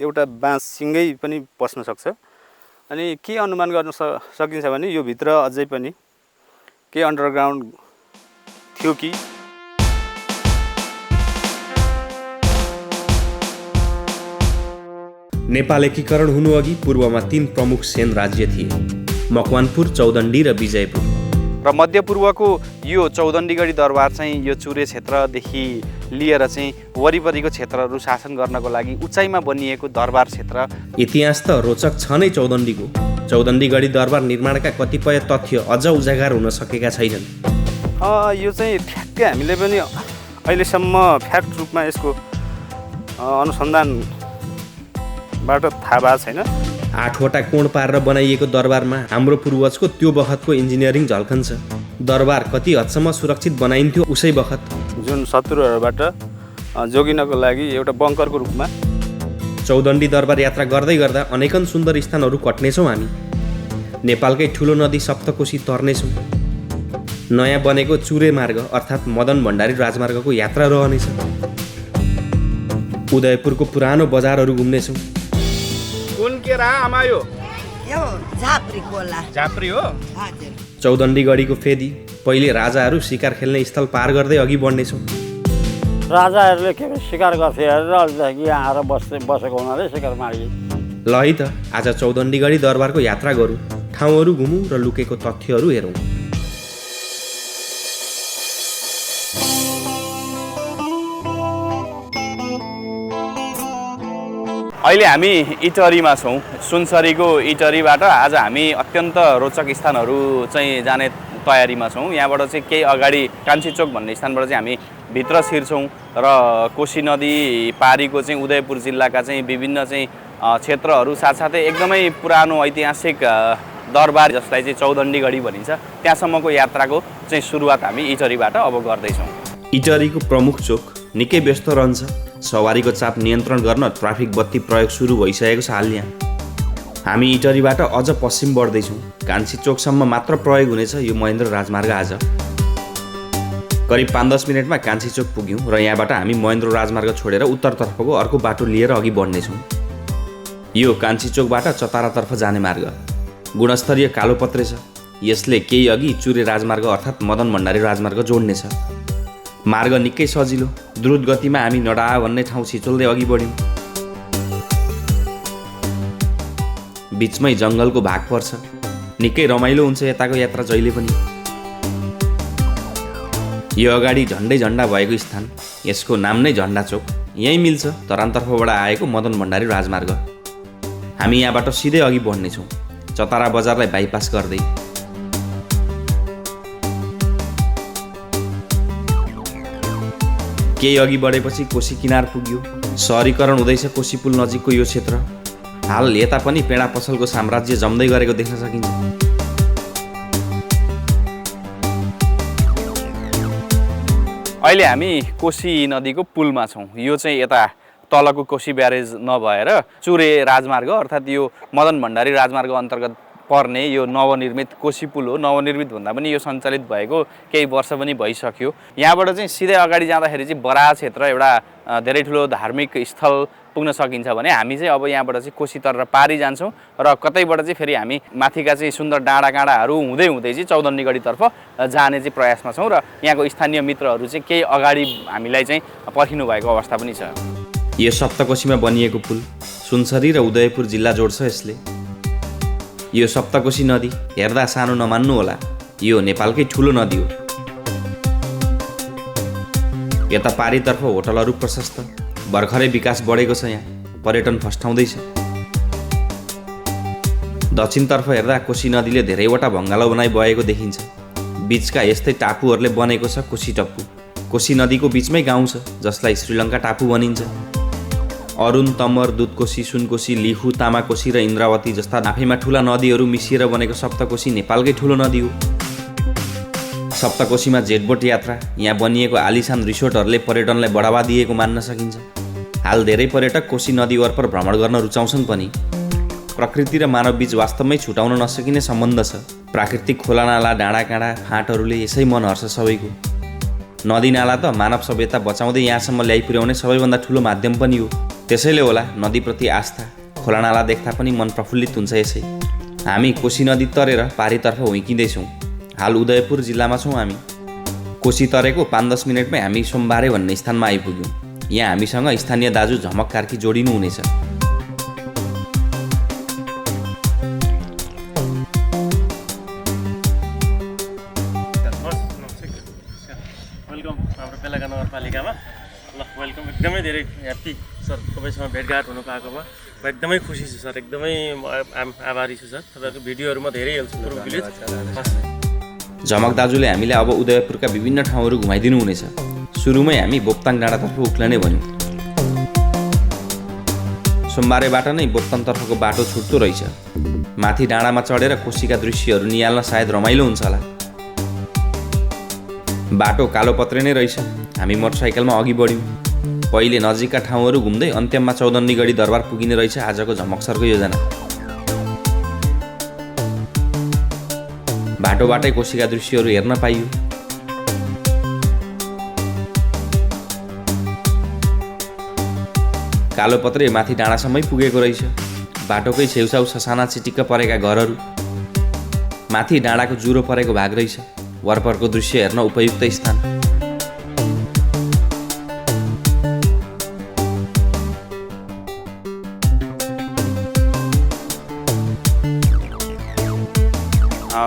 एउटा बाँससँगै पनि पस्न सक्छ। अनि के अनुमान गर्न सकिन्छ भने यो भित्र अझै पनि के अन्डरग्राउन्ड थियो कि। नेपाल एकीकरण हुनु अघि पूर्वमा 3 प्रमुख सेन राज्य थिए, मकवानपुर, चौदण्डी र विजयपुर। र मध्यपूर्वको यो चौदण्डीगढी दरबार चाहिँ यो चुरे क्षेत्रदेखि लिएर चाहिँ वरिपरिको क्षेत्रहरू शासन गर्नको लागि उचाइमा बनिएको दरबार क्षेत्र। इतिहास त रोचक छ नै चौदण्डीको। चौदण्डीगढी दरबार निर्माणका कतिपय तथ्य अझ उजागर हुन सकेका छैनन्। यो चाहिँ ठ्याक्कै हामीले पनि अहिलेसम्म फ्याक्ट रूपमा यसको अनुसन्धानबाट थाहा भएको छैन। 8वटा कोण पारेर बनाइएको दरबारमा हाम्रो पूर्वजको त्यो बखतको इन्जिनियरिङ झल्कन्छ। दरबार कति हदसम्म सुरक्षित बनाइन्थ्यो उसै बखत, जुन शत्रुहरूबाट जोगिनको लागि एउटा बङ्करको रूपमा। चौदण्डी दरबार यात्रा गर्दै गर्दा अनेकन सुन्दर स्थानहरू कट्नेछौँ हामी। नेपालकै ठुलो नदी सप्तकोशी तर्नेछौँ। नयाँ बनेको चुरे मार्ग अर्थात् मदन भण्डारी राजमार्गको यात्रा रहनेछ। उदयपुरको पुरानो बजारहरू घुम्नेछौँ। कुन के रहा आमायो? यो झाप्री खोला। झाप्री हो? हजुर। चौदण्डीगढीको फेदी पहिले राजाहरू शिकार खेल्ने स्थल पार गर्दै अघि बढ्नेछौँ। राजाहरूले के शिकार गर्थे अरे यहाँ आएर बसेको हुनाले शिकार मारिए। ल है त आज चौदण्डीगढी दरबारको यात्रा गरौँ, ठाउँहरू घुमौँ र लुकेको तथ्यहरू हेरौँ। अहिले हामी इटरीमा छौँ। सुनसरीको इटरीबाट आज हामी अत्यन्त रोचक स्थानहरू चाहिँ जाने तयारीमा छौँ। यहाँबाट चाहिँ केही अगाडि कान्छीचोक भन्ने स्थानबाट चाहिँ हामी भित्र छिर्छौँ र कोशी नदी पारीको चाहिँ उदयपुर जिल्लाका चाहिँ विभिन्न चाहिँ क्षेत्रहरू साथसाथै एकदमै पुरानो ऐतिहासिक दरबार जसलाई चाहिँ चौदण्डीगढी भनिन्छ त्यहाँसम्मको यात्राको चाहिँ सुरुवात हामी इटरीबाट अब गर्दैछौँ। इटरीको प्रमुख चोक निकै व्यस्त रहन्छ। सवारीको चाप नियन्त्रण गर्न ट्राफिक बत्ती प्रयोग सुरु भइसकेको छ हाल यहाँ। हामी इटरीबाट अझ पश्चिम बढ्दैछौँ। कान्छी चोकसम्म मात्र प्रयोग हुनेछ यो महेन्द्र राजमार्ग आज। करिब 5-10 मिनटमा कान्छी चोक पुग्यौँ र यहाँबाट हामी महेन्द्र राजमार्ग छोडेर उत्तरतर्फको अर्को बाटो लिएर अघि बढ्नेछौँ। यो कान्छी चोकबाट चतारातर्फ जाने मार्ग गुणस्तरीय कालोपत्रे छ। यसले केही अघि चुरे राजमार्ग अर्थात् मदन भण्डारी राजमार्ग जोड्नेछ। मार्ग निकै सजिलो, द्रुत गतिमा हामी नडा भन्ने ठाउँ छिचोल्दै अघि बढ्यौँ। बिचमै जङ्गलको भाग पर्छ। निकै रमाइलो हुन्छ यताको यात्रा जहिले पनि। यो अगाडि झन्डा भएको स्थान, यसको नाम नै झन्डा चोक। यहीँ मिल्छ तरानतर्फबाट आएको मदन भण्डारी राजमार्ग। हामी यहाँबाट सिधै अघि बढ्नेछौँ चतारा बजारलाई बाइपास गर्दै। केही अघि बढेपछि कोशी किनार पुग्यो। सहरीकरण हुँदैछ कोशी पुल नजिकको यो क्षेत्र। हाल यता पनि पेडा पसलको साम्राज्य जम्दै गरेको देख्न सकिन्छ। अहिले हामी कोशी नदीको पुलमा छौँ। यो चाहिँ यता तलको कोशी ब्यारेज नभएर चुरे राजमार्ग अर्थात् यो मदन भण्डारी राजमार्ग अन्तर्गत पर्ने यो नवनिर्मित कोशी पुल हो। नवनिर्मित भन्दा पनि यो सञ्चालित भएको केही वर्ष पनि भइसक्यो। यहाँबाट चाहिँ सिधै अगाडि जाँदाखेरि चाहिँ बराह क्षेत्र एउटा धेरै ठुलो धार्मिक स्थल पुग्न सकिन्छ भने हामी चाहिँ अब यहाँबाट चाहिँ कोशी तरेर पारी जान्छौँ र कतैबाट चाहिँ फेरि हामी माथिका चाहिँ सुन्दर डाँडाकाँडाहरू हुँदै चाहिँ चौदण्डीगढीतर्फ जाने चाहिँ प्रयासमा छौँ र यहाँको स्थानीय मित्रहरू चाहिँ केही अगाडि हामीलाई चाहिँ पर्खिनु भएको अवस्था पनि छ। यो सप्तकोशीमा बनिएको पुल सुनसरी र उदयपुर जिल्ला जोड्छ यसले। यो सप्तकोशी नदी हेर्दा सानो नमान्नु होला, यो नेपालकै ठुलो नदी हो। यता पारीतर्फ होटलहरू प्रशस्त, भर्खरै विकास बढेको छ यहाँ, पर्यटन फस्टाउँदैछ। दक्षिणतर्फ हेर्दा कोशी नदीले धेरैवटा भङ्गालो बनाइ बगेको देखिन्छ। बीचका यस्तै टापुहरूले बनेको छ कोशी टप्पु। कोशी नदीको बीचमै गाउँ छ जसलाई श्रीलङ्का टापु भनिन्छ। अरुण, तमर, दुधकोशी, सुनकोशी, लिखु, तामाकोशी र इन्द्रावती जस्ता आफैमा ठुला नदीहरू मिसिएर बनेको सप्तकोशी नेपालकै ठुलो नदी हो। सप्तकोशीमा जेटबोट यात्रा, यहाँ बनिएको आलिशान रिसोर्टहरूले पर्यटनलाई बढावा दिएको मान्न सकिन्छ। हाल धेरै पर्यटक कोशी नदी वरपर भ्रमण गर्न रुचाउँछन् पनि। प्रकृति र मानव बीच वास्तवमै छुटाउन नसकिने सम्बन्ध छ। प्राकृतिक खोलानाला, डाँडाकाँडा, फाँटहरूले यसै मन हर्छ सबैको। नदीनाला त मानव सभ्यता बचाउँदै यहाँसम्म ल्याइ पुर्याउने सबैभन्दा ठुलो माध्यम पनि हो। त्यसैले होला नदीप्रति आस्था, खोलानाला देख्दा पनि मन प्रफुल्लित हुन्छ यसै। हामी कोशी नदी तरेर पारीतर्फ हुइकिँदैछौँ। हाल उदयपुर जिल्लामा छौँ हामी। कोशी तरेको 5-10 मिनटमै हामी सोमबारे भन्ने स्थानमा आइपुग्यौँ। यहाँ हामीसँग स्थानीय दाजु झमक कार्की जोडिनु हुनेछ। वेलकम हाम्रो बेलागा नगरपालिकामा। ल वेलकम, एकदमै धेरै ह्याप्पी सर तपाईँसँग भेटघाट हुनु पाएकोमा। म एकदमै खुसी छु सर, एकदमै आभारी छु सर। तपाईँको भिडियोहरू म धेरै हेर्छु पूर्व भिलेज। झमक दाजुले हामीलाई अब उदयपुरका विभिन्न ठाउँहरू घुमाइदिनु हुनेछ। सुरुमै हामी बोप्ताङ डाँडातर्फ उक्लने भन्यौँ। सोमबारेबाट नै बोप्ताङतर्फको बाटो छुट्दो रहेछ। माथि डाँडामा चढेर कोशीका दृश्यहरू निहाल्न सायद रमाइलो हुन्छ होला। बाटो कालोपत्रे नै रहेछ। हामी मोटरसाइकलमा अघि बढ्यौँ। पहिले नजिकका ठाउँहरू घुम्दै अन्त्यममा चौदन्नीगढी दरबार पुगिने रहेछ आजको झमक सरको योजना। बाटोबाटै कोशीका दृश्यहरू हेर्न पाइयो। कालोपत्रे माथि डाँडासम्मै पुगेको रहेछ। बाटोकै छेउछाउ ससाना चिटिक्क परेका घरहरू, माथि डाँडाको जुरो परेको भाग रहेछ। वरपरको दृश्य हेर्न उपयुक्त स्थान।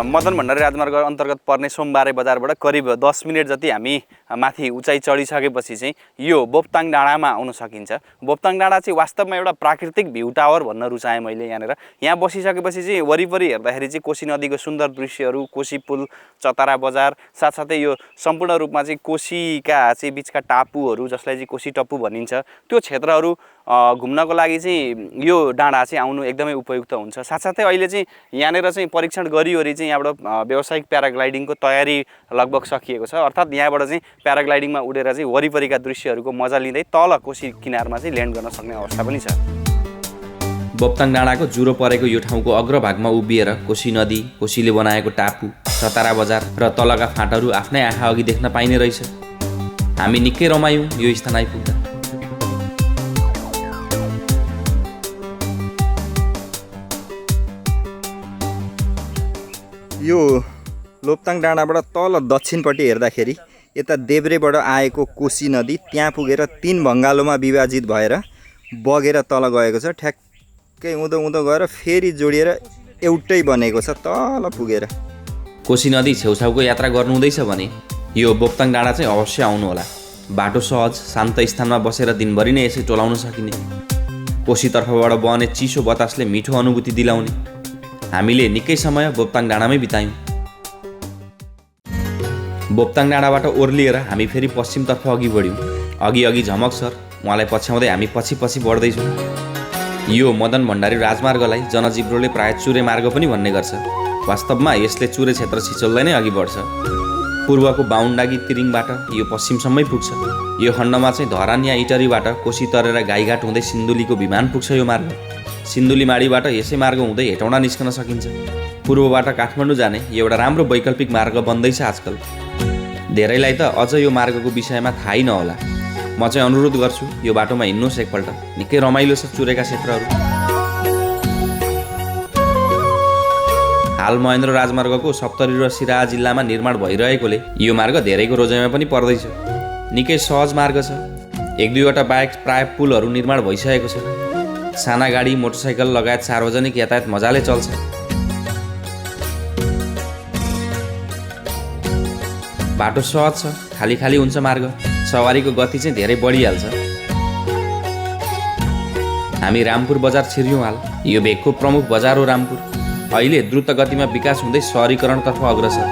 मदन भण्डारी राजमार्ग अन्तर्गत पर्ने सोमबारे बजारबाट करिब 10 मिनट जति हामी माथि उचाइ चढिसकेपछि चाहिँ यो बोप्ताङ डाँडामा आउन सकिन्छ। बोप्ताङ डाँडा चाहिँ वास्तवमा एउटा प्राकृतिक भ्यू टावर भन्न रुचाएँ मैले यहाँनिर। यहाँ बसिसकेपछि चाहिँ वरिपरि हेर्दाखेरि चाहिँ कोशी नदीको सुन्दर दृश्यहरू, कोशी पुल, चतरा बजार, साथसाथै यो सम्पूर्ण रूपमा चाहिँ कोशीका चाहिँ बिचका टापुहरू जसलाई चाहिँ कोशी टप्पु भनिन्छ, त्यो क्षेत्रहरू घुम्नको लागि चाहिँ यो डाँडा चाहिँ आउनु एकदमै उपयुक्त हुन्छ। साथसाथै अहिले चाहिँ यहाँनिर चाहिँ परीक्षण गरिवरी चाहिँ यहाँबाट व्यावसायिक प्याराग्लाइडिङको तयारी लगभग सकिएको छ। अर्थात् यहाँबाट चाहिँ प्याराग्लाइडिङमा उडेर चाहिँ वरिपरिका दृश्यहरूको मजा लिँदै तल कोशी किनारमा चाहिँ ल्यान्ड गर्न सक्ने अवस्था पनि छ। बोप्ताङ डाँडाको जुरो परेको यो ठाउँको अग्रभागमा उभिएर कोशी नदी, कोशीले बनाएको टापु, चतरा बजार र तलका फाँटहरू आफ्नै आँखा अघि देख्न पाइने रहेछ। हामी निकै रमायौँ यो स्थान आइपुग्दा। यो लोप्ताङ डाँडाबाट तल दक्षिणपट्टि हेर्दाखेरि यता देब्रेबाट आएको कोशी नदी त्यहाँ पुगेर 3 भङ्गालोमा विभाजित भएर बगेर तल गएको छ। ठ्याक्कै उँधो उँधो गएर फेरि जोडिएर एउटै बनेको छ तल पुगेर। कोशी नदी छेउछाउको यात्रा गर्नुहुँदैछ भने यो बोप्ताङ डाँडा चाहिँ अवश्य आउनु होला। बाटो सहज, शान्त स्थानमा बसेर दिनभरि नै यसै टोलाउन सकिने। कोशीतर्फबाट बहने चिसो बतासले मिठो अनुभूति दिलाउने। हामीले निकै समय बोप्ताङ डाँडामै बितायौँ। बोप्ताङ डाँडाबाट ओर्लिएर हामी फेरि पश्चिमतर्फ अघि बढ्यौँ। अघि झमक सर, उहाँलाई पछ्याउँदै हामी पछि बढ्दैछौँ। यो मदन भण्डारी राजमार्गलाई जनजीब्रोले प्राय चुरे मार्ग पनि भन्ने गर्छ। वास्तवमा यसले चुरे क्षेत्र छिचोल्दै नै अघि बढ्छ। पूर्वको बाहुन्डागी तिरिङबाट यो पश्चिमसम्मै पुग्छ। यो खण्डमा चाहिँ धरान या इटरीबाट कोशी तरेर गाईघाट हुँदै सिन्धुलीको विमान पुग्छ यो मार्ग। सिन्धुलीमाडीबाट यसै मार्ग हुँदै हेटौँडा निस्कन सकिन्छ। पूर्वबाट काठमाडौँ जाने एउटा राम्रो वैकल्पिक मार्ग बन्दैछ आजकल। धेरैलाई त अझ यो मार्गको विषयमा थाहै नहोला। म चाहिँ अनुरोध गर्छु यो बाटोमा हिँड्नुहोस् एकपल्ट, निकै रमाइलो छ चुरेका क्षेत्रहरू। हाल महेन्द्र राजमार्गको सप्तरी र सिराहा जिल्लामा निर्माण भइरहेकोले यो मार्ग धेरैको रोजाइमा पनि पर्दैछ। निकै सहज मार्ग छ। 1-2वटा बाहेक प्राय पुलहरू निर्माण भइसकेको छ। साना गाडी, मोटरसाइकल लगायत सार्वजनिक यातायात मजाले चल्छ। बाटो सहज छ, खाली हुन्छ मार्ग। सवारीको गति चाहिँ धेरै बढिहाल्छ। हामी रामपुर बजार छिर्यौँ हाल। यो भेगको प्रमुख बजार हो रामपुर। अहिले द्रुत गतिमा विकास हुँदै सहरीकरणतर्फ अग्रसर।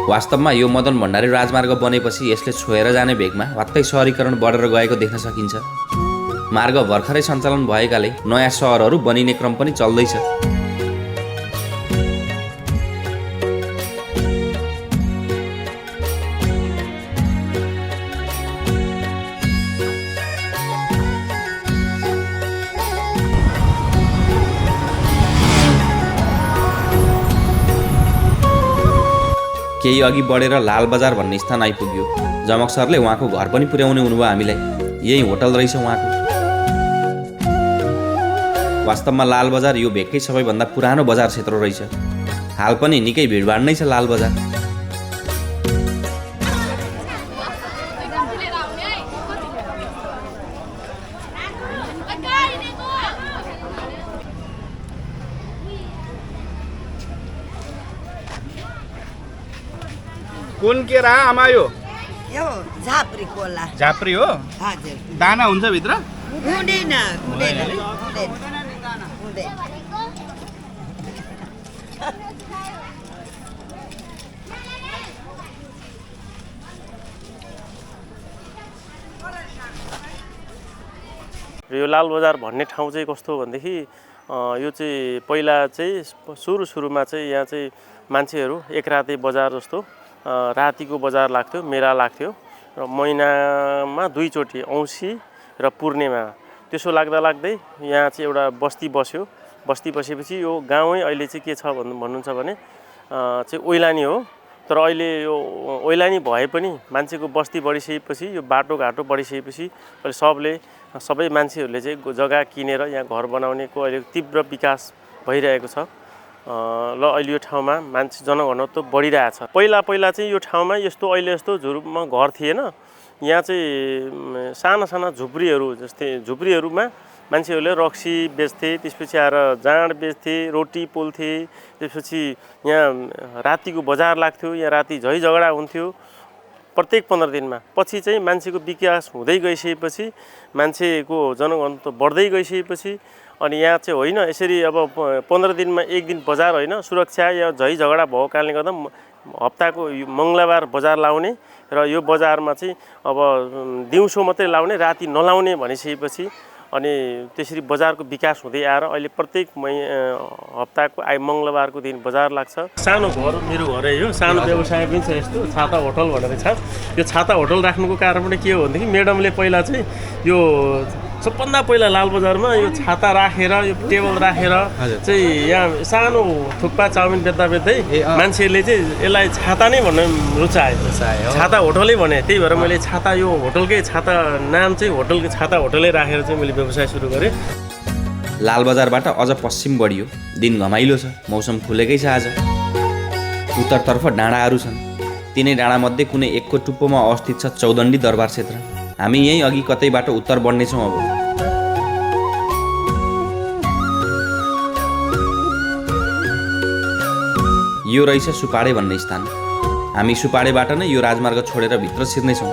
वास्तवमा यो मदन भण्डारी राजमार्ग बनेपछि यसले छोएर जाने भेगमा वात्तै सहरीकरण बढेर गएको देख्न सकिन्छ। मार्ग भर्खरै सञ्चालन भएकाले नयाँ सहरहरू बनिने क्रम पनि चल्दैछ। केही अघि बढेर लाल बजार भन्ने स्थान आइपुग्यो। झमक सरले उहाँको घर पनि पुर्याउने हुनुभयो हामीलाई। यही होटल रहेछ उहाँको। वास्तवमा लाल बजार यो भेककै सबैभन्दा पुरानो बजार क्षेत्र रहेछ। हाल पनि निकै भिडभाड नै छ लाल बजार। कुन केरा आमा यो यो झापरी कोला झाप्री हो? हजुर दाना हुन्छ भित्र? हुँदैन हुँदैन हुँदैन हुँदैन यो लाल बजार भन्ने ठाउँ चाहिँ कस्तो हो भनेदेखि यो चाहिँ पहिला चाहिँ सुरुमा चाहिँ यहाँ चाहिँ मान्छेहरू एक राति बजार जस्तो रातिको बजार लाग्थ्यो, मेला लाग्थ्यो र महिनामा 2 चोटि औँसी र पूर्णिमा त्यसो लाग्दा लाग्दै यहाँ चाहिँ एउटा बस्ती बस्यो। बस्ती बसेपछि यो गाउँै अहिले चाहिँ के छ भन्नुहुन्छ भने चाहिँ ओइलानी हो। तर अहिले यो ओइलानी भए पनि मान्छेको बस्ती बढिसकेपछि यो बाटोघाटो बढिसकेपछि अहिले सबै मान्छेहरूले चाहिँ जग्गा किनेर यहाँ घर बनाउनेको अहिले तीव्र विकास भइरहेको छ। ल अहिले यो ठाउँमा मान्छे जनघनत्व बढिरहेछ। पहिला चाहिँ यो ठाउँमा यस्तो अहिले यस्तो झुरुपमा घर थिएन। यहाँ चाहिँ साना झुप्रीहरू जस्तै झुप्रीहरूमा मान्छेहरूले रक्सी बेच्थे, त्यसपछि आएर जाँड बेच्थे, रोटी पोल्थे। त्यसपछि यहाँ रातिको बजार लाग्थ्यो, यहाँ राति झै झगडा हुन्थ्यो प्रत्येक 15 दिनमा। पछि चाहिँ मान्छेको विकास हुँदै गइसकेपछि मान्छेको जनघनत्व बढ्दै गइसकेपछि अनि यहाँ चाहिँ होइन यसरी अब 15 दिनमा एक दिन बजार होइन, सुरक्षा या झै झगडा भएको कारणले गर्दा हप्ताको मङ्गलबार बजार लाउने र यो बजारमा चाहिँ अब दिउँसो मात्रै लाउने, राति नलाउने भनिसकेपछि अनि त्यसरी बजारको विकास हुँदै आएर अहिले प्रत्येक हप्ताको मङ्गलबारको दिन बजार लाग्छ। सानो घर मेरो घरै हो, सानो व्यवसाय पनि छ यस्तो छाता होटल भनेर छ। यो छाता होटल राख्नुको कारण पनि के हो भनेदेखि म्याडमले पहिला चाहिँ यो सबभन्दा पहिला लाल बजारमा यो छाता राखेर यो टेबल राखेर चाहिँ यहाँ सानो थुक्पा चाउमिन बेच्दै मान्छेहरूले चाहिँ यसलाई छाता नै भन्न रुचायो, छाता होटलै भने। त्यही भएर मैले छाता यो होटलकै छाता नाम चाहिँ होटलकै छाता होटलै राखेर चाहिँ मैले व्यवसाय सुरु गरेँ। लाल बजारबाट अझ पश्चिम बढियो। दिन घमाइलो छ, मौसम खुलेकै छ आज। उत्तरतर्फ डाँडाहरू छन्। तिनै डाँडामध्ये कुनै एकको टुप्पोमा अवस्थित छ चौदण्डी दरबार क्षेत्र। हामी यहीँ अघि कतैबाट उत्तर बढ्नेछौँ अब। यो रहेछ सुपाडे भन्ने स्थान। हामी सुपाडेबाट नै यो राजमार्ग छोडेर भित्र छिर्नेछौँ।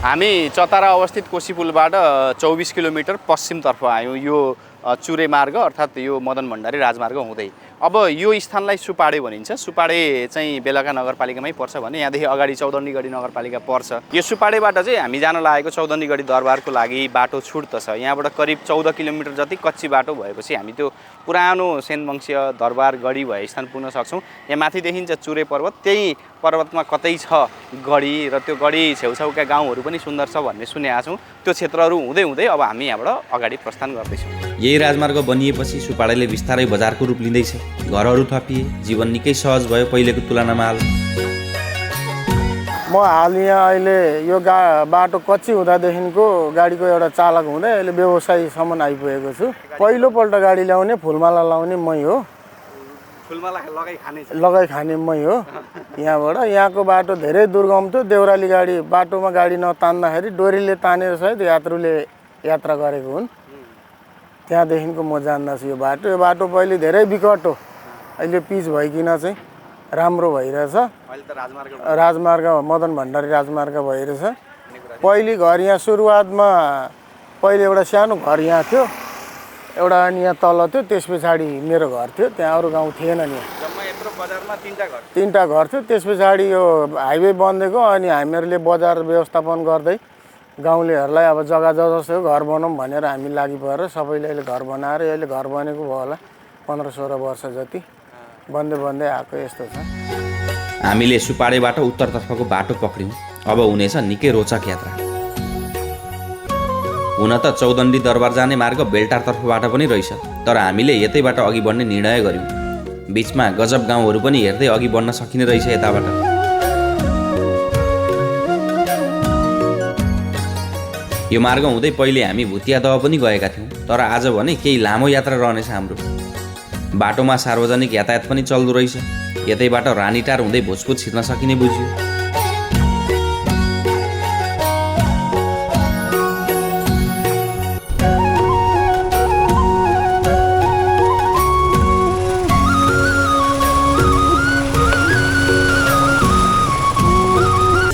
हामी चतारा अवस्थित कोशी पुलबाट 24 किलोमिटर पश्चिमतर्फ आयौँ। यो चुरे मार्ग अर्थात् यो मदन भण्डारी राजमार्ग हुँदै। अब यो स्थानलाई सुपाडे भनिन्छ। सुपाडे चाहिँ बेलका नगरपालिकामै पर्छ भने यहाँदेखि अगाडि चौदण्डीगढी नगरपालिका पर्छ। यो सुपाडेबाट चाहिँ हामी जान लागेको चौदण्डीगढी दरबारको लागि बाटो छुट्दछ। यहाँबाट करिब 14 किलोमिटर जति कच्ची बाटो भएपछि हामी त्यो पुरानो सेनवंशीय दरबार गढी भए स्थान पुग्न सक्छौँ। यहाँ माथि देखिन्छ चुरे पर्वत, त्यही पर्वतमा कतै छ गढी र त्यो गढी छेउछाउका गाउँहरू पनि सुन्दर छ भन्ने सुनेका छौँ। त्यो क्षेत्रहरू हुँदै हुँदै अब हामी यहाँबाट अगाडि प्रस्थान गर्दैछौँ। यही राजमार्ग बनिएपछि सुपाडेले बिस्तारै बजारको रूप लिँदैछ। घरहरू थपिए, जीवन निकै सहज भयो पहिलेको तुलनामा हाल। म हाल यहाँ अहिले यो बाटो कच्ची हुँदादेखिको गाडीको एउटा चालक हुँदै अहिले व्यवसायीसम्म आइपुगेको छु। पहिलोपल्ट गाडी ल्याउने फुलमाला लाउने मै हो, लगाइ खाने मै हो। यहाँबाट यहाँको बाटो धेरै दुर्गम थियो। देउराली गाडी बाटोमा गाडी नतान्दाखेरि डोरीले तानेर सायद यात्रुले यात्रा गरेको हुन्। त्यहाँदेखिको म जान्दछु यो बाटो। यो बाटो पहिले धेरै विकट हो, अहिले पिच भइकन चाहिँ राम्रो भइरहेछ। राजमार्ग मदन भण्डारी राजमार्ग भइरहेछ। पहिले घर यहाँ सुरुवातमा पहिले एउटा सानो घर यहाँ थियो, एउटा अनि यहाँ तल थियो, त्यस पछाडि मेरो घर थियो। त्यहाँ अरू गाउँ थिएन नि, तीनटा घर थियो। त्यस पछाडि यो हाइवे बनिदिएको अनि हामीहरूले बजार व्यवस्थापन गर्दै गाउँलेहरूलाई अब जग्गा जस्तो घर बनाऊँ भनेर हामी लागि परेर सबैले अहिले घर बनाएर अहिले घर बनेको भयो होला 15-16 वर्ष जति बन्दै बन्दै आएको यस्तो छ। हामीले सुपाडेबाट उत्तरतर्फको बाटो पक्रियौँ। अब हुनेछ निकै रोचक यात्रा। हुन त चौदण्डी दरबार जाने मार्ग बेलटारतर्फबाट पनि रहेछ, तर हामीले यतैबाट अघि बढ्ने निर्णय गर्यौँ। बिचमा गजब गाउँहरू पनि हेर्दै अघि बढ्न सकिने रहेछ यताबाट। यो मार्ग हुँदै पहिले हामी भुतिया दह पनि गएका थियौँ, तर आज भने केही लामो यात्रा रहनेछ हाम्रो। बाटोमा सार्वजनिक यातायात पनि चल्दो रहेछ। यतैबाट रानीटार हुँदै भोजपुर छिर्न सकिने बुझ्यो।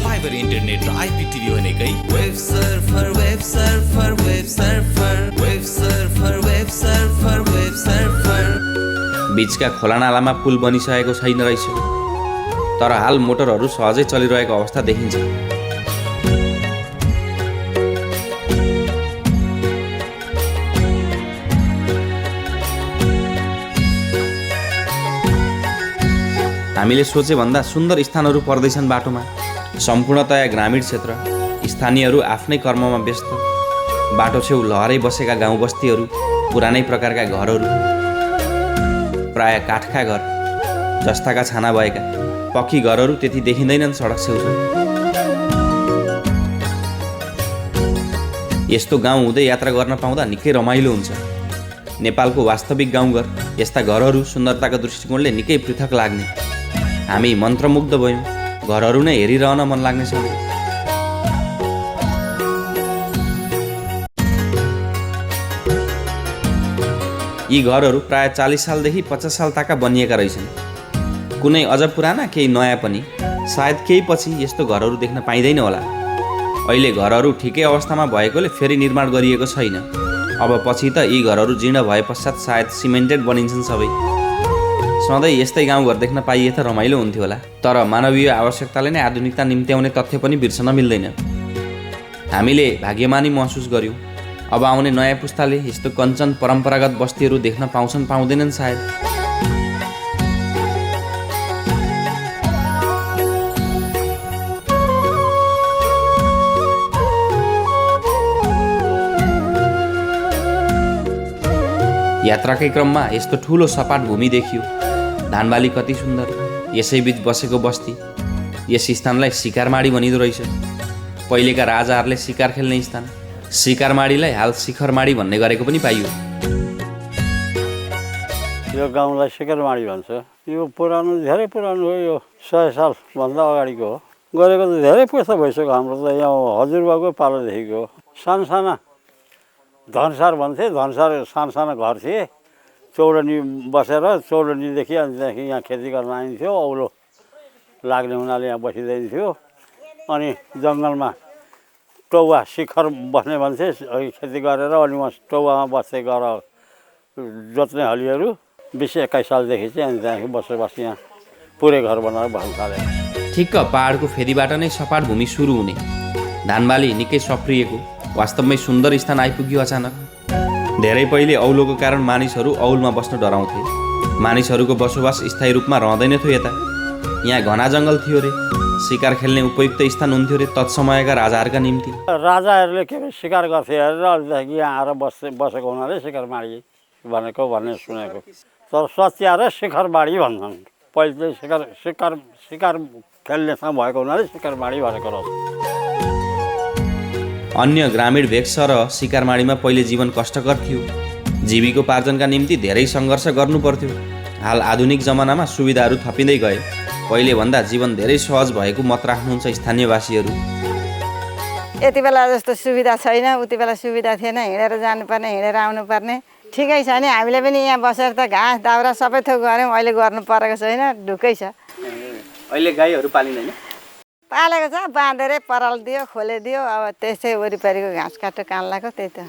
फाइबर इन्टरनेट र आइपिटिभी भनेकै web surfer web surfer web surfer web surfer web surfer web surfer. बीचका खोलानालामा पुल बनिसकेको छैन रहेछ, तर हाल मोटरहरू सहजै चलिरहेको अवस्था देखिन्छ। हामीले सोचेभन्दा सुन्दर स्थानहरू पर्दैछन् बाटोमा। सम्पूर्णतया ग्रामीण क्षेत्र, स्थानीयहरू आफ्नै कर्ममा व्यस्त। बाटो छेउ लहरै बसेका गाउँ बस्तीहरू, पुरानै प्रकारका घरहरू, प्राय काठका घर, जस्ताका छाना भएका। पक्की घरहरू त्यति देखिँदैनन् सडक छेउछाउ। यस्तो गाउँ हुँदै यात्रा गर्न पाउँदा निकै रमाइलो हुन्छ। नेपालको वास्तविक गाउँघर, यस्ता घरहरू सुन्दरताको दृष्टिकोणले निकै पृथक लाग्ने। हामी मन्त्रमुग्ध भयौँ। घरहरू नै हेरिरहन मन लाग्ने छ। यी घरहरू प्राय 40 सालदेखि 50 साल ताका बनिएका रहेछन्। कुनै अझ पुराना, केही नयाँ पनि। सायद केही पछि यस्तो घरहरू देख्न पाइँदैन होला। अहिले घरहरू ठिकै अवस्थामा भएकोले फेरि निर्माण गरिएको छैन। अब पछि त यी घरहरू जीर्ण भए पश्चात सायद सिमेन्टेड बनिन्छन् सबै। सधैँ यस्तै गाउँघर देख्न पाइए त रमाइलो हुन्थ्यो होला। तर मानवीय आवश्यकताले नै आधुनिकता निम्त्याउने तथ्य पनि बिर्सन मिल्दैन। हामीले भाग्यमानी महसुस गर्यौँ। अब आउने नयाँ पुस्ताले यस्तो कञ्चन परम्परागत बस्तीहरू देख्न पाउँछन् पाउँदैनन् सायद। यात्राकै क्रममा यस्तो ठुलो सपाट भूमि देखियो। धानबाली कति सुन्दर, यसैबीच बसेको बस्ती। यस स्थानलाई शिकारमाडी भनिँदो रहेछ। पहिलेका राजाहरूले शिकार खेल्ने स्थान। शिकारमाडीलाई हाल शिखरमाडी भन्ने गरेको पनि पाइयो। यो गाउँलाई शिखरमाडी भन्छ। यो पुरानो, धेरै पुरानो हो। यो 100 सालभन्दा अगाडिको हो। गरेको त धेरै पैसा भइसक्यो। हाम्रो त यहाँ हजुरबाको पालोदेखिको हो। सानसाना धनसार भन्थे। धनसार सानसाना घर थिए। चौडनी बसेर चौडनीदेखि अनिदेखि यहाँ खेती गर्न आइन्थ्यो। औलो लाग्ने हुनाले यहाँ बसिँदैन्थ्यो। अनि जङ्गलमा टौवा शिखर बस्ने भन्थे। खेती गरेर अनि उहाँ टौवामा बस्दै गएर जोत्ने हलीहरू 20-21 सालदेखि चाहिँ अनि त्यहाँदेखि बसोबास यहाँ पुरै घर बनाएर बस्न थाले। ठिक्क पहाडको फेदीबाट नै सपाट भूमि सुरु हुने। धानबाली निकै सप्रिएको, वास्तवमै सुन्दर स्थान आइपुग्यो अचानक। धेरै पहिले औलोको कारण मानिसहरू औलमा बस्न डराउँथे। मानिसहरूको बसोबास स्थायी रूपमा रहँदैन थियो यता। यहाँ घना जङ्गल थियो रे। शिकार खेल्ने उपयुक्त स्थान हुन्थ्यो रे तत्समयका राजाहरूका निम्ति। राजाहरूले के शिकार गर्थे अरे अहिलेदेखि यहाँ आएर बसेको हुनाले शिखरमाडी भनेको भन्ने सुनेको। तर सच्याएर शिखरमाडी भन्छन्। पहिले चाहिँ शिकार खेल्ने ठाउँ भएको हुनाले शिखरमाडी भनेको रहेछ। अन्य ग्रामीण भेक्स र शिकारमाडीमा पहिले जीवन कष्टकर थियो। जीविकोपार्जनका निम्ति धेरै सङ्घर्ष गर्नु पर्थ्यो। हाल आधुनिक जमानामा सुविधाहरू थपिँदै गए। पहिलेभन्दा जीवन धेरै सहज भएको मत राख्नुहुन्छ स्थानीयवासीहरू। यति बेला जस्तो सुविधा छैन, उति बेला सुविधा थिएन। हिँडेर जानुपर्ने, हिँडेर आउनुपर्ने। ठिकै छ नि, हामीले पनि यहाँ बसेर त घाँस दाउरा सबै थोक गऱ्यौँ। अहिले गर्नु परेको छैन, ढुक्कै छ। अहिले गाईहरू पालिँदैन? पालेको छ, बाँधेरै पराल दियो, खोले दियो। अब त्यसै वरिपरिको घाँस काट्यो कान्लाको, त्यही त।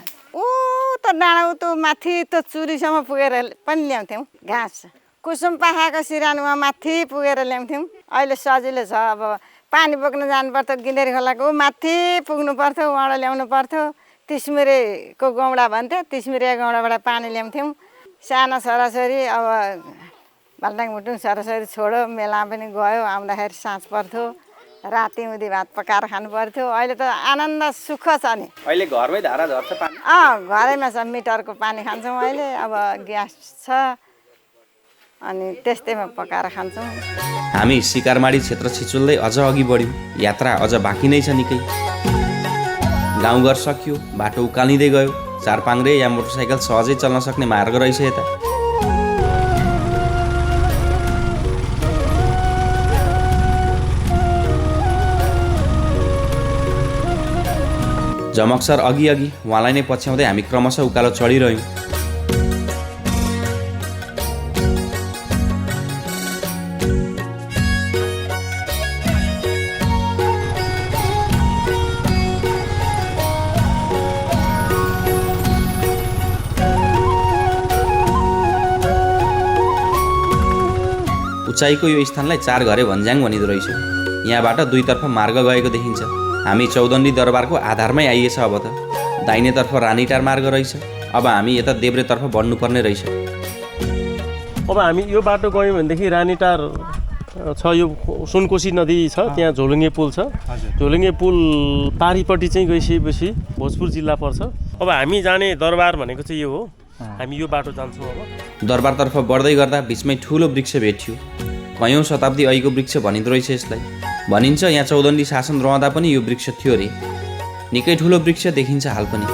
त डाँडा उतो माथि त चुरीसम्म पुगेर पनि ल्याउँथ्यौँ घाँस। कुसुम पाखाको सिरानुमा माथि पुगेर ल्याउँथ्यौँ। अहिले सजिलो छ। अब पानी बोक्न जानु पर्थ्यो, गिन्देरी खोलाको माथि पुग्नु पर्थ्यो, उहाँबाट ल्याउनु पर्थ्यो। तिसमिरेको गौडा भन्थ्यो, तिसमिरे गौडाबाट पानी ल्याउँथ्यौँ। साना छोराछोरी अब भल्टाङ भुटुङ छोराछोरी छोडो, मेलामा पनि गयो। आउँदाखेरि साँझ पर्थ्यो, राति उदी भात पकाएर खानु पर्थ्यो। अहिले त आनन्द सुख छ नि। अहिले घरमै धारा झर्छ पानी? घरैमा छ। मिटरको पानी खान्छौँ अहिले। अब ग्यास छ अनि त्यस्तैमा पकाएर खान्छौँ। हामी शिकारमाडी क्षेत्र छिचुल्दै अझ अघि बढ्यौँ। यात्रा अझ बाँकी नै छ निकै। गाउँघर सकियो, बाटो उकालिँदै गयो। चारपाङ्ग्रे या मोटरसाइकल सहजै चल्न सक्ने मार्ग रहेछ यता। झमक सर अघि उहाँलाई नै पछ्याउँदै हामी क्रमशः उकालो चढिरह्यौँ। उचाइको यो स्थानलाई 4 घरे भन्ज्याङ भनिँदो रहेछ। यहाँबाट दुईतर्फ मार्ग गएको देखिन्छ। हामी चौदण्डी दरबारको आधारमै आइएछ। अब त दाहिनेतर्फ रानीटार मार्ग रहेछ। अब हामी यता देब्रेतर्फ बढ्नुपर्ने रहेछ। अब हामी यो बाटो गयौँ भनेदेखि रानीटार छ, यो सुनकोशी नदी छ, त्यहाँ झोलुङ्गे पुल छ। झोलुङ्गे पुल पारिपट्टि चाहिँ गइसकेपछि भोजपुर जिल्ला पर्छ। अब हामी जाने दरबार भनेको चाहिँ यो हो। हामी यो बाटो जान्छौँ। अब दरबारतर्फ बढ्दै गर्दा बिचमै ठुलो वृक्ष भेटियो। कयौँ शताब्दी अघिको वृक्ष भनिँदो रहेछ यसलाई। भनिन्छ यहाँ चौदण्डी शासन रहँदा पनि यो वृक्ष थियो अरे। निकै ठुलो वृक्ष देखिन्छ हाल पनि।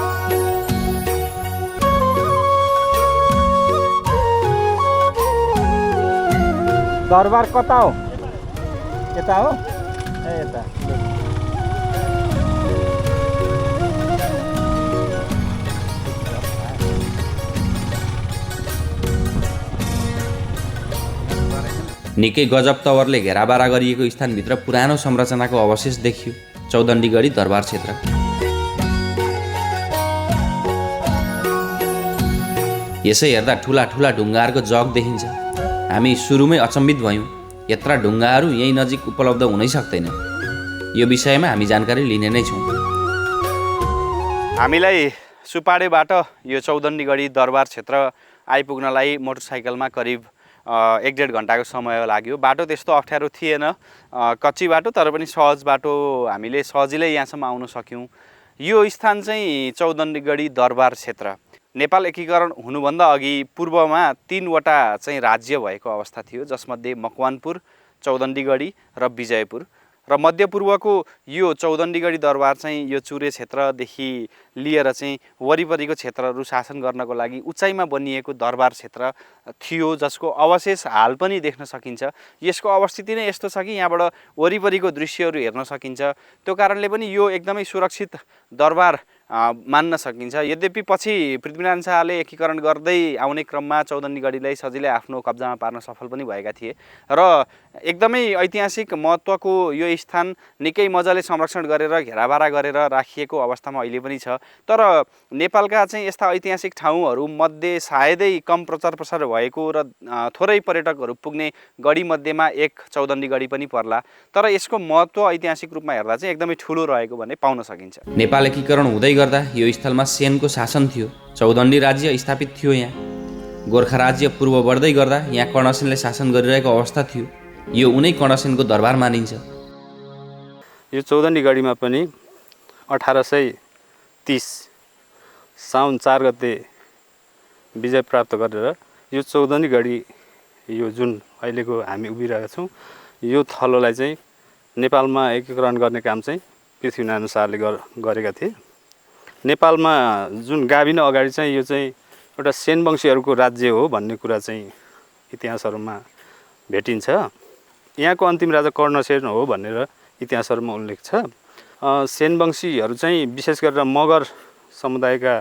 दरबार कता हो? यता हो? यता। निकै गजब तवरले घेराबारा गरिएको स्थानभित्र पुरानो संरचनाको अवशेष देखियो। चौदण्डीगढी दरबार क्षेत्र। यसै हेर्दा ठुला ठुला ढुङ्गाहरूको जग देखिन्छ। हामी सुरुमै अचम्बित भयौँ। यत्रा ढुङ्गाहरू यहीँ नजिक उपलब्ध हुनै सक्दैन। यो विषयमा हामी जानकारी लिने नै छौँ। हामीलाई सुपाडेबाट यो चौदण्डीगढी दरबार क्षेत्र आइपुग्नलाई मोटरसाइकलमा करिब 1-1.5 घन्टाको समय लाग्यो। बाटो त्यस्तो अप्ठ्यारो थिएन, कच्ची बाटो, तर पनि सहज बाटो हामीले सजिलै यहाँसम्म आउन सक्यौँ। यो स्थान चाहिँ चौदण्डीगढी दरबार क्षेत्र। नेपाल एकीकरण हुनुभन्दा अघि पूर्वमा 3वटा चाहिँ राज्य भएको अवस्था थियो, जसमध्ये मकवानपुर, चौदण्डीगढी र विजयपुर। र मध्यपूर्वको यो चौदण्डीगढी दरबार चाहिँ यो चुरे क्षेत्रदेखि लिएर चाहिँ वरिपरिको क्षेत्रहरू शासन गर्नको लागि उचाइमा बनिएको दरबार क्षेत्र थियो, जसको अवशेष हाल पनि देख्न सकिन्छ। यसको अवस्थिति नै यस्तो छ कि यहाँबाट वरिपरिको दृश्यहरू हेर्न सकिन्छ। त्यो कारणले पनि यो एकदमै सुरक्षित दरबार मान्न सकिन्छ। यद्यपि पछि पृथ्वीनारायण शाहले एकीकरण गर्दै आउने क्रममा चौदण्डीगढीलाई सजिलै आफ्नो कब्जामा पार्न सफल पनि भएका थिए र एकदमै ऐतिहासिक महत्त्वको यो स्थान निकै मजाले संरक्षण गरेर घेराबारा गरेर राखिएको अवस्थामा अहिले पनि छ। तर नेपालका चाहिँ यस्ता ऐतिहासिक ठाउँहरू मध्ये सायदै कम प्रचार प्रसार भएको र थोरै पर्यटकहरू पुग्ने गढीमध्येमा एक चौदण्डीगढी पनि पर्ला। तर यसको महत्त्व ऐतिहासिक रूपमा हेर्दा चाहिँ एकदमै ठुलो रहेको भन्ने पाउन सकिन्छ। नेपाल एकीकरण हुँदै गर्दा यो स्थलमा सेनको शासन थियो। चौदण्डी राज्य स्थापित थियो यहाँ। गोर्खा राज्य पूर्व बढ्दै गर्दा यहाँ कर्णसेनले शासन गरिरहेको अवस्था थियो। यो उनै कर्णसेनको दरबार मानिन्छ। यो चौदण्डीगढीमा पनि 1830 साउन 4 गते विजय प्राप्त गरेर यो चौदण्डीगढी, यो जुन अहिलेको हामी उभिरहेका छौँ, यो थलोलाई चाहिँ नेपालमा एकीकरण गर्ने काम चाहिँ पृथ्वीनारायण शाहले गरेका थिए। नेपालमा जुन गाभिन अगाडि चाहिँ यो चाहिँ एउटा सेनवंशीहरूको राज्य हो भन्ने कुरा चाहिँ इतिहासहरूमा भेटिन्छ। यहाँको अन्तिम राजा कर्णसेन हो भनेर इतिहासहरूमा उल्लेख छ। सेनवंशीहरू चाहिँ विशेष गरेर मगर समुदायका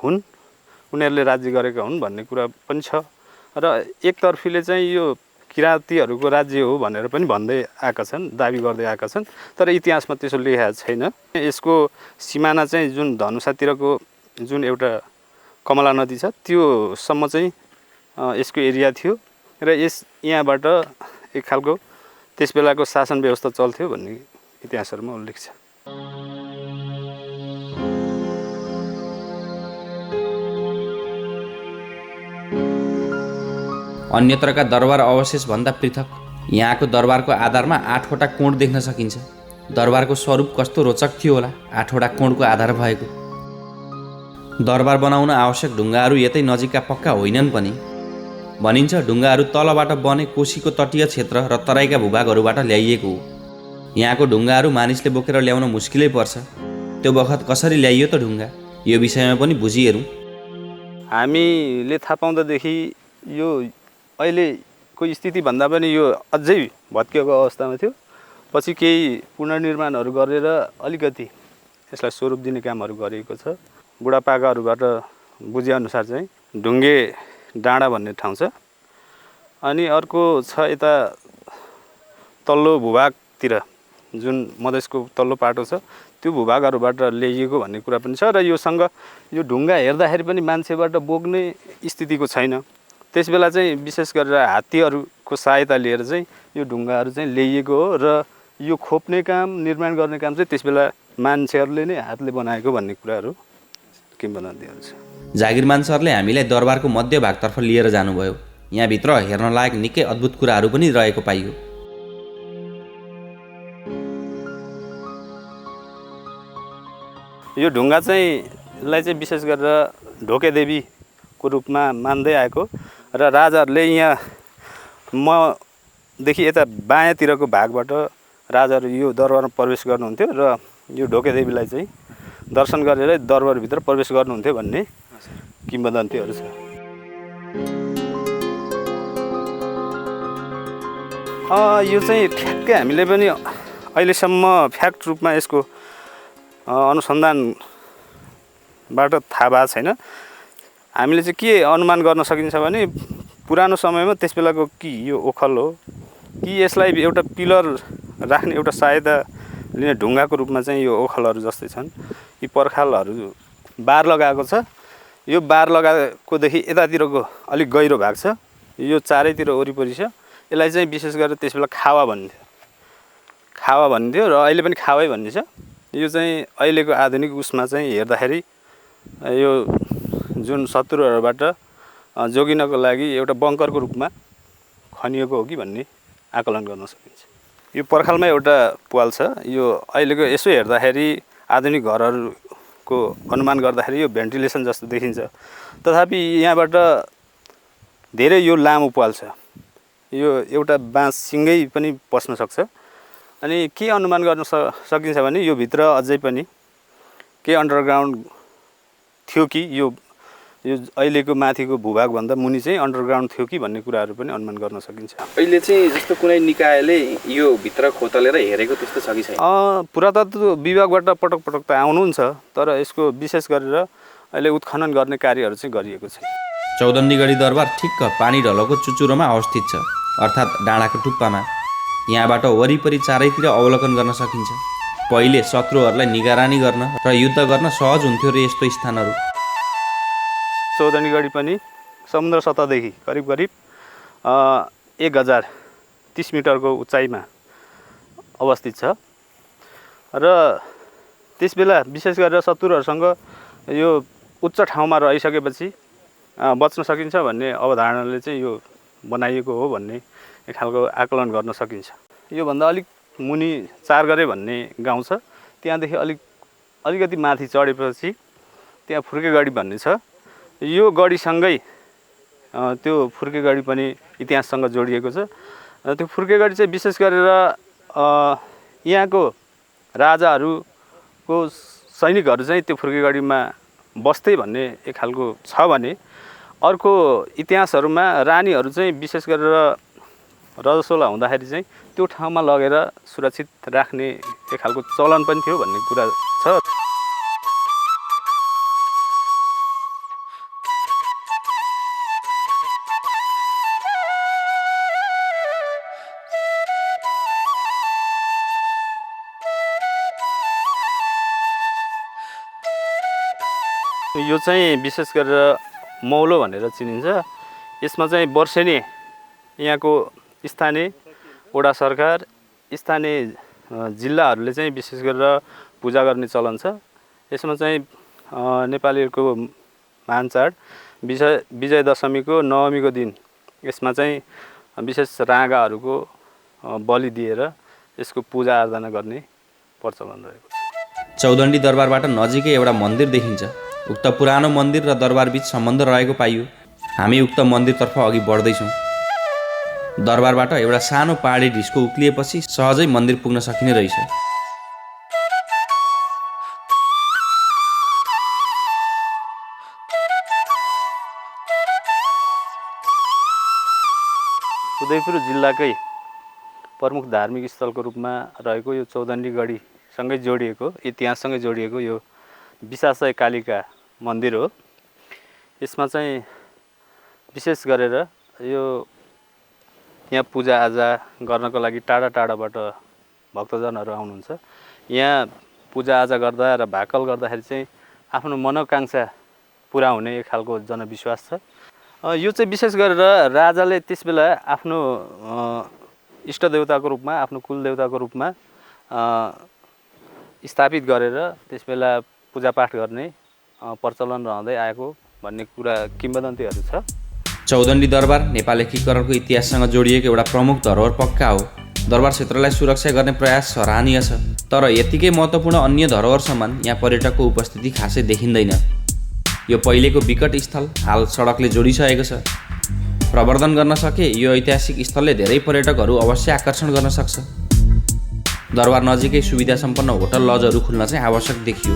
हुन्, उनीहरूले राज्य गरेका हुन् भन्ने कुरा पनि छ। र एकतर्फीले चाहिँ यो किराँतीहरूको राज्य हो भनेर पनि भन्दै आएका छन्, दाबी गर्दै आएका छन्। तर इतिहासमा त्यसो लेखेको छैन। यसको सिमाना चाहिँ जुन धनुषातिरको जुन एउटा कमला नदी छ त्योसम्म चाहिँ यसको एरिया थियो र यहाँबाट एक खालको त्यस बेलाको शासन व्यवस्था चल्थ्यो भन्ने इतिहासहरूमा उल्लेख छ। अन्यत्रका दरबार अवशेष भन्दा पृथक यहाँको दरबारको आधारमा 8वटा कोण देख्न सकिन्छ। दरबारको स्वरूप कस्तो रोचक थियो होला, 8वटा कोणको आधार भएको। दरबार बनाउन आवश्यक ढुङ्गाहरू यतै नजिकका पक्का होइनन् पनि। भनिन्छ ढुङ्गाहरू तलबाट बने कोशीको तटीय क्षेत्र र तराईका भूभागहरूबाट ल्याइएको हो। यहाँको ढुङ्गाहरू मानिसले बोकेर ल्याउन मुस्किलै पर्छ। त्यो बखत कसरी ल्याइयो त ढुङ्गा यो विषयमा पनि बुझी हेरौँ। हामीले थाहा पाउँदादेखि यो अहिलेको स्थितिभन्दा पनि यो अझै भत्किएको अवस्थामा थियो। पछि केही पुनर्निर्माणहरू गरेर अलिकति यसलाई स्वरूप दिने कामहरू गरिएको छ। बुढापाकाहरूबाट बुझेअनुसार चाहिँ ढुङ्गे डाँडा भन्ने ठाउँ छ। अनि अर्को छ यता तल्लो भूभागतिर जुन मधेसको तल्लो पाटो छ त्यो भूभागहरूबाट ल्याइएको भन्ने कुरा पनि छ। र योसँग यो ढुङ्गा हेर्दाखेरि पनि मान्छेबाट बोक्ने स्थितिको छैन। त्यस बेला चाहिँ विशेष गरेर हात्तीहरूको सहायता लिएर चाहिँ यो ढुङ्गाहरू चाहिँ ल्याइएको हो र यो खोप्ने काम निर्माण गर्ने काम चाहिँ त्यस बेला मान्छेहरूले नै हातले बनाएको भन्ने कुराहरू किंवदन्तीहरू छ। जागिरमान सरले हामीलाई दरबारको मध्य भागतर्फ लिएर जानुभयो। यहाँभित्र हेर्न लायक निकै अद्भुत कुराहरू पनि रहेको पाइयो। यो ढुङ्गा चाहिँ विशेष गरेर ढोकेदेवीको रूपमा मान्दै आएको र राजाहरूले यहाँ मदेखि यता बायाँतिरको भागबाट राजाहरू यो दरबारमा प्रवेश गर्नुहुन्थ्यो र यो ढोकेदेवीलाई चाहिँ दर्शन गरेर दरबारभित्र प्रवेश गर्नुहुन्थ्यो भन्ने किंवदन्तीहरू छ। यो चाहिँ ठ्याक्कै हामीले पनि अहिलेसम्म फ्याक्ट रूपमा यसको अनुसन्धानबाट थाहा भएको छैन। हामीले चाहिँ के अनुमान गर्न सकिन्छ भने पुरानो समयमा त्यस बेलाको कि यो ओखल हो कि यसलाई एउटा पिलर राख्ने एउटा सहायता लिने ढुङ्गाको रूपमा चाहिँ यो ओखलहरू जस्तै छन्। यी पर्खालहरू बार लगाएको छ। यो बार लगाएकोदेखि यतातिरको अलिक गहिरो भाग छ। यो चारैतिर वरिपरि छ। यसलाई चाहिँ विशेष गरेर त्यस बेला खावा भन्थ्यो र अहिले पनि खावै भन्ने छ। यो चाहिँ अहिलेको आधुनिक उसमा चाहिँ हेर्दाखेरि यो जुन शत्रुहरूबाट जोगिनको लागि एउटा बङ्करको रूपमा खनिएको हो कि भन्ने आकलन गर्न सकिन्छ। यो पर्खालमा एउटा प्वाल छ। यो अहिलेको यसो हेर्दाखेरि आधुनिक घरहरूको अनुमान गर्दाखेरि यो भेन्टिलेसन जस्तो देखिन्छ। तथापि यहाँबाट धेरै यो लामो प्वाल छ। यो एउटा बाँस सिङ्गै पनि पस्न सक्छ। अनि के अनुमान गर्न सकिन्छ भने यो भित्र अझै पनि के अन्डरग्राउन्ड थियो कि यो अहिलेको माथिको भूभागभन्दा मुनि चाहिँ अन्डरग्राउन्ड थियो कि भन्ने कुराहरू पनि अनुमान गर्न सकिन्छ। अहिले चाहिँ जस्तो कुनै निकायले यो भित्र खोतलेर हेरेको त्यस्तो छ कि छैन? पुरातत्व विभागबाट पटक पटक त आउनुहुन्छ, तर यसको विशेष गरेर अहिले उत्खनन गर्ने कार्यहरू चाहिँ गरिएको छ। चौदण्डीगढी दरबार ठिक्क पानी ढलोको चुचुरोमा अवस्थित छ, अर्थात् डाँडाको टुप्पामा। यहाँबाट वरिपरि चारैतिर अवलोकन गर्न सकिन्छ। पहिले शत्रुहरूलाई निगरानी गर्न र युद्ध गर्न सहज हुन्थ्यो रे यस्तो स्थानहरू। चौदण्डीगढी पनि समुद्र सतहदेखि करिब 1030 मिटरको उचाइमा अवस्थित छ। र त्यस बेला विशेष गरेर शत्रुहरूसँग यो उच्च ठाउँमा रहिसकेपछि बच्न सकिन्छ भन्ने अवधारणाले चाहिँ यो बनाइएको हो भन्ने एक खालको आकलन गर्न सकिन्छ। योभन्दा अलिक मुनि चारगरे भन्ने गाउँ छ। त्यहाँदेखि अलिकति माथि चढेपछि त्यहाँ फुर्केगढी भन्ने छ। यो गढीसँगै त्यो फुर्केगढी पनि इतिहाससँग जोडिएको छ। त्यो फुर्केगढी चाहिँ विशेष गरेर यहाँको राजाहरूको सैनिकहरू चाहिँ त्यो फुर्केगढीमा बस्थे भन्ने एक खालको छ भने, अर्को इतिहासहरूमा रानीहरू चाहिँ विशेष गरेर रजस्वला हुँदाखेरि चाहिँ त्यो ठाउँमा लगेर सुरक्षित राख्ने एक खालको चलन पनि थियो भन्ने कुरा छ। यो चाहिँ विशेष गरेर मौलो भनेर चिनिन्छ। यसमा चाहिँ वर्षेनी यहाँको स्थानीय वडा सरकार, स्थानीय जिल्लाहरूले चाहिँ विशेष गरेर पूजा गर्ने चलन छ। यसमा चाहिँ नेपालीहरूको महान चाड विजय दशमीको नवमीको दिन यसमा चाहिँ विशेष राँगाहरूको बलि दिएर यसको पूजा आराधना गर्ने प्रचलन रहेको छ। चौदण्डी दरबारबाट नजिकै एउटा मन्दिर देखिन्छ। उक्त पुरानो मन्दिर र दरबारबीच सम्बन्ध रहेको पाइयो। हामी उक्त मन्दिरतर्फ अघि बढ्दैछौँ। दरबारबाट एउटा सानो पहाडी ढिस्को उक्लिएपछि सहजै मन्दिर पुग्न सकिने रहेछ। उदयपुर जिल्लाकै प्रमुख धार्मिक स्थलको रूपमा रहेको यो चौदण्डी गढीसँगै जोडिएको इतिहाससँगै जोडिएको यो विशासय कालिका मन्दिर हो। यसमा चाहिँ विशेष गरेर यो यहाँ पूजाआजा गर्नको लागि टाढा टाढाबाट भक्तजनहरू आउनुहुन्छ। यहाँ पूजाआजा गर्दा र भाकल गर्दाखेरि चाहिँ आफ्नो मनोकाङ्क्षा पुरा हुने एक खालको जनविश्वास छ। यो चाहिँ विशेष गरेर राजाले त्यसबेला आफ्नो इष्टदेवताको रूपमा आफ्नो कुलदेवताको रूपमा स्थापित गरेर त्यसबेला पूजापाठ गर्ने प्रचलन रहँदै आएको भन्ने कुरा किम्वदन्तीहरू छ। चौदण्डी दरबार नेपाल एकीकरणको इतिहाससँग जोडिएको एउटा प्रमुख धरोहर पक्का हो। दरबार क्षेत्रलाई सुरक्षा गर्ने प्रयास सराहनीय छ, तर यतिकै महत्त्वपूर्ण अन्य धरोहर समान यहाँ पर्यटकको उपस्थिति खासै देखिँदैन। यो पहिलेको विकट स्थल हाल सडकले जोडिसकेको छ। प्रवर्धन गर्न सके यो ऐतिहासिक स्थलले धेरै पर्यटकहरू अवश्य आकर्षण गर्न सक्छ। दरबार नजिकै सुविधा सम्पन्न होटल लजहरू खुल्न चाहिँ आवश्यक देखियो।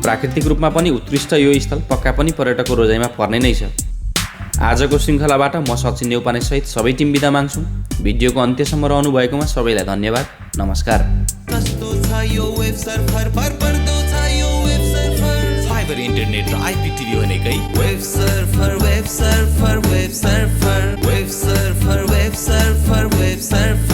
प्राकृतिक रूपमा पनि उत्कृष्ट यो स्थल पक्का पनि पर्यटकको रोजाइमा पर्ने नै छ। आजको श्रृङ्खलाबाट म सचिन नेउपाने सहित सबै टिम बिदा माग्छौँ। भिडियोको अन्त्यसम्म रहनु भएकोमा सबैलाई धन्यवाद। नमस्कार। फाइबर इन्टरनेट र आइपिटिभी भनेकै web surfer web surfer web surfer web surfer web surfer web surfer